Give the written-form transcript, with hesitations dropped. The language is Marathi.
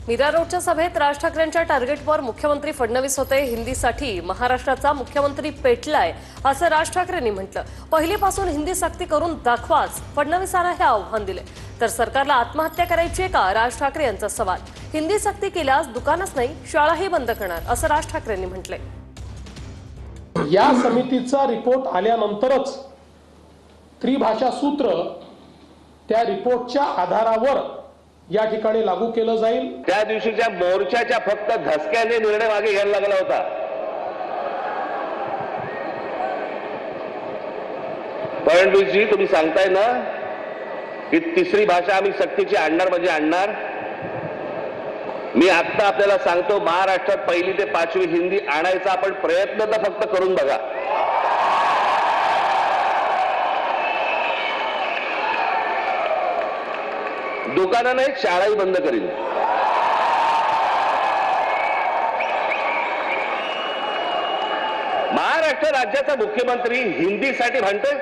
मीरा रोडच्या सभेत राज ठाकरेंच्या टार्गेटवर मुख्यमंत्री फडणवीस होते. हिंदीसाठी महाराष्ट्राचा मुख्यमंत्री पेटलाय असं राज ठाकरेंनी म्हटलं. पहिलीपासून हिंदी सक्ती करून दाखवाच, फडणवीसांना हे आव्हान दिले. तर सरकारला आत्महत्या करायची का, राज ठाकरे यांचा सवाल. हिंदी सक्ती केल्यास दुकानच नाही शाळाही बंद करणार असं राज ठाकरेंनी म्हटलंय. या समितीचा रिपोर्ट आल्यानंतरच त्रिभाषा सूत्र त्या रिपोर्टच्या आधारावर या ठिकाणी लागू केलं जाईल. त्या दिवशीच्या मोर्चाच्या फक्त धसक्याने निर्णय मागे घ्यायला लागला होता. फडणवीसजी, तुम्ही सांगताय ना की तिसरी भाषा आम्ही सक्तीची आणणार म्हणजे आणणार. मी आता आपल्याला सांगतो, महाराष्ट्रात पहिली ते पाचवी हिंदी आणायचा आपण प्रयत्न तर फक्त करून बघा. दुकानं नाही, शाळाही बंद करीन. महाराष्ट्र राज्याचा मुख्यमंत्री हिंदीसाठी भांडतोय.